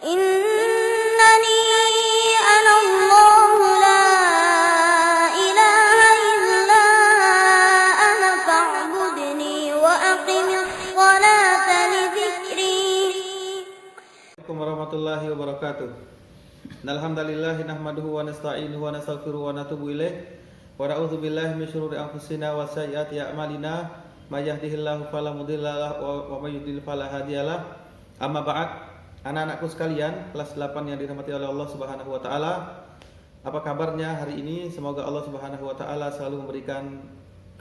إنني أنا الله لا إله إلا أنا فاعبدني وأقم الصلاة لذكري. Assalamualaikum warahmatullahi wabarakatuh. Alhamdulillah nahmaduhu wa nasta'inuhu wa nastaghfiruhu wa natubu ilaih wa na'udzu billahi min syururi anfusina wa sayyiati a'malina may yahdihillahu fala mudhilla lahu wa may yudhlil fala hadiyalah. Amma ba'd. Anak-anakku sekalian, kelas 8 yang dirahmati oleh Allah Subhanahu wa taala. Apa kabarnya hari ini? Semoga Allah Subhanahu wa taala selalu memberikan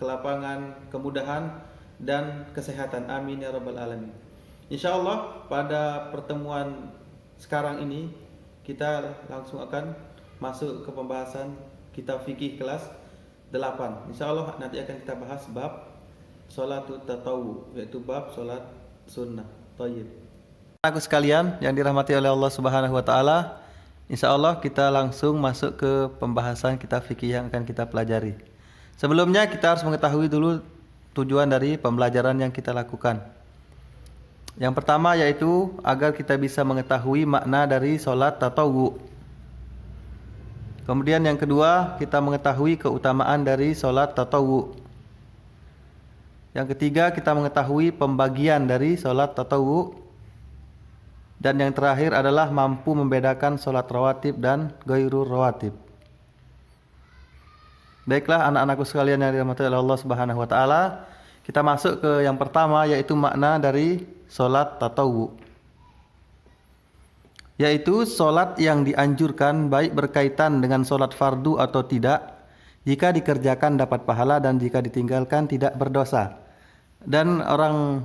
kelapangan, kemudahan dan kesehatan. Amin ya rabbal alamin. Insyaallah pada pertemuan sekarang ini kita langsung akan masuk ke pembahasan kitab fikih kelas 8. Insyaallah nanti akan kita bahas bab salatut tatawwu, yaitu bab salat sunnah. Thayyib. Aku sekalian yang dirahmati oleh Allah Subhanahu wa taala, insyaallah kita langsung masuk ke pembahasan kitab fikih yang akan kita pelajari. Sebelumnya kita harus mengetahui dulu tujuan dari pembelajaran yang kita lakukan. Yang pertama yaitu agar kita bisa mengetahui makna dari salat tatawwu. Kemudian yang kedua, kita mengetahui keutamaan dari salat tatawwu. Yang ketiga, kita mengetahui pembagian dari salat tatawwu. Dan yang terakhir adalah mampu membedakan salat rawatib dan ghairur rawatib. Baiklah anak-anakku sekalian yang dirahmati oleh Allah Subhanahu wa taala, kita masuk ke yang pertama yaitu makna dari salat tatawwu. Yaitu salat yang dianjurkan baik berkaitan dengan salat fardu atau tidak, jika dikerjakan dapat pahala dan jika ditinggalkan tidak berdosa. Dan orang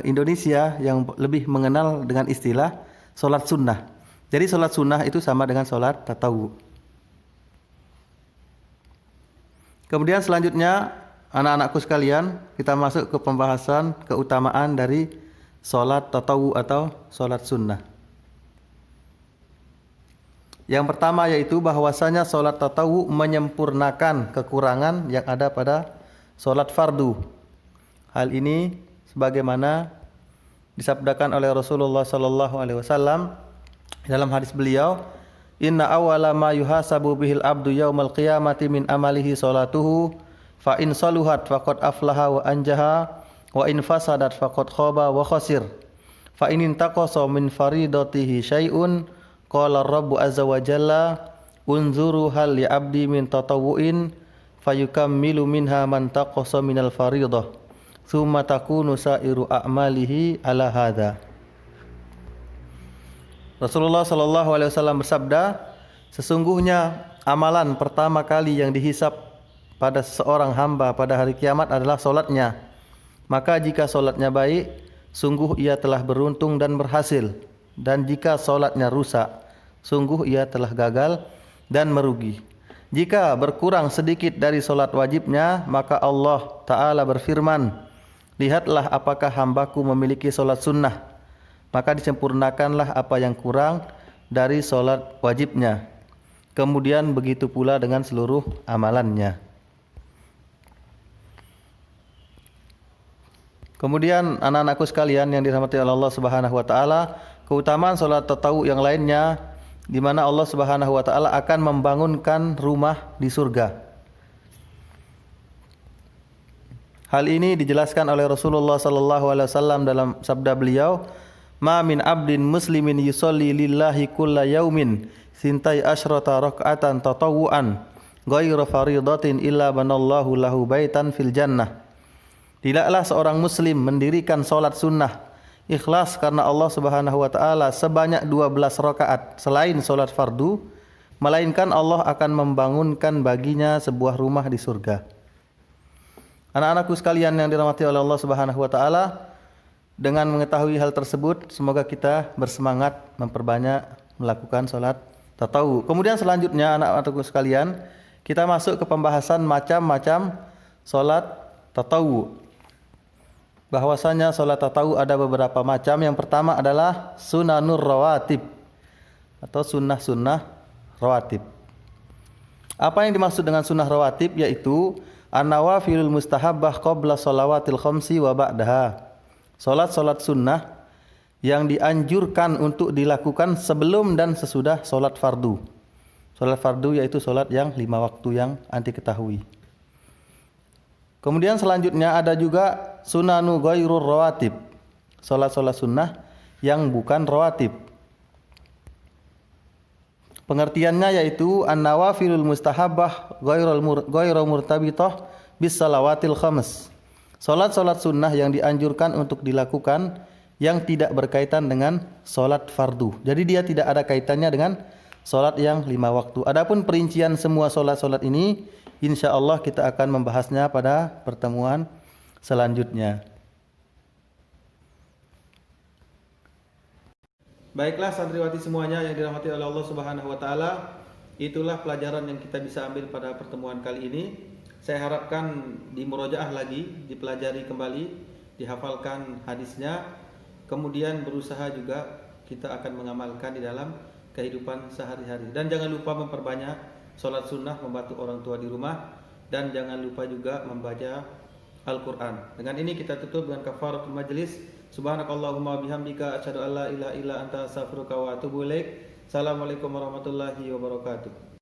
Indonesia yang lebih mengenal dengan istilah salat sunnah. Jadi salat sunnah itu sama dengan salat tatawwu. Kemudian selanjutnya anak-anakku sekalian, kita masuk ke pembahasan keutamaan dari salat tatawwu atau salat sunnah. Yang pertama yaitu bahwasanya salat tatawwu menyempurnakan kekurangan yang ada pada salat fardu. Hal ini sebagaimana disabdakan oleh Rasulullah sallallahu alaihi wasallam dalam hadis beliau, inna awwala ma yuhasabu bihil abdu yaumal qiyamati min amalihi salatuhu fa in saluhat faqad aflaha wa anjaha wa in fasadat faqad khaba wa khasir fa in intaqasa min faridatihi syai'un qala rabbu azza wa jalla unzuru hal li abdi min tatawwu'in fayukammilu minha man taqasa minal faridah summa takunu sa'iru a'malihi ala hadha. Rasulullah sallallahu alaihi wasallam bersabda, sesungguhnya amalan pertama kali yang dihisap pada seorang hamba pada hari kiamat adalah salatnya. Maka jika salatnya baik, sungguh ia telah beruntung dan berhasil, dan jika salatnya rusak, sungguh ia telah gagal dan merugi. Jika berkurang sedikit dari salat wajibnya, maka Allah Ta'ala berfirman, lihatlah apakah hambaku memiliki salat sunnah, maka disempurnakanlah apa yang kurang dari salat wajibnya. Kemudian begitu pula dengan seluruh amalannya. Kemudian anak-anakku sekalian yang dirahmati oleh Allah Subhanahu wa taala, keutamaan salat tatawwu yang lainnya di mana Allah Subhanahu wa taala akan membangunkan rumah di surga. Hal ini dijelaskan oleh Rasulullah sallallahu alaihi wasallam dalam sabda beliau, "Ma min 'abdin muslimin yusolli lillahi kulla yaumin sintai asyrata raka'atan tatawwu'an ghairu faridatin illa banallahu lahu baitan fil jannah." Tidaklah seorang muslim mendirikan salat sunnah ikhlas karena Allah Subhanahu wa taala sebanyak 12 rakaat selain salat fardu, melainkan Allah akan membangunkan baginya sebuah rumah di surga. Anak-anakku sekalian yang dirahmati oleh Allah Subhanahu wa taala, dengan mengetahui hal tersebut, semoga kita bersemangat memperbanyak melakukan salat tatawwu. Kemudian selanjutnya anak-anakku sekalian, kita masuk ke pembahasan macam-macam salat tatawwu. Bahwasanya salat tatawwu ada beberapa macam. Yang pertama adalah sunanur rawatib atau sunnah-sunnah rawatib. Apa yang dimaksud dengan sunnah rawatib? Yaitu an-nawafilul mustahabbah qabla shalawatil khamsi wa ba'daha. Salat-salat sunnah yang dianjurkan untuk dilakukan sebelum dan sesudah solat fardu. Solat fardu yaitu solat yang 5 waktu yang anti ketahui. Kemudian selanjutnya ada juga sunanu ghairur rawatib. Solat-solat sunnah yang bukan rawatib. Pengertiannya yaitu an-nawafilul mustahabbah ghairu murtabitah bis salawatil khams. Solat-solat sunnah yang dianjurkan untuk dilakukan yang tidak berkaitan dengan solat fardu. Jadi dia tidak ada kaitannya dengan solat yang 5 waktu. Adapun perincian semua solat-solat ini, insya Allah kita akan membahasnya pada pertemuan selanjutnya. Baiklah santriwati semuanya yang dirahmati oleh Allah Subhanahu wa taala, itulah pelajaran yang kita bisa ambil pada pertemuan kali ini. Saya harapkan dimurojaah lagi, dipelajari kembali, dihafalkan hadisnya, kemudian berusaha juga kita akan mengamalkan di dalam kehidupan sehari-hari. Dan jangan lupa memperbanyak sholat sunnah, membantu orang tua di rumah, dan jangan lupa juga membaca Al-Quran. Dengan ini kita tutup dengan kafaratul majlis. Subhanakallahumma bihamdika asyhadu an la ilaha illa anta astaghfiruka wa atubu ilaik. Assalamualaikum warahmatullahi wabarakatuh.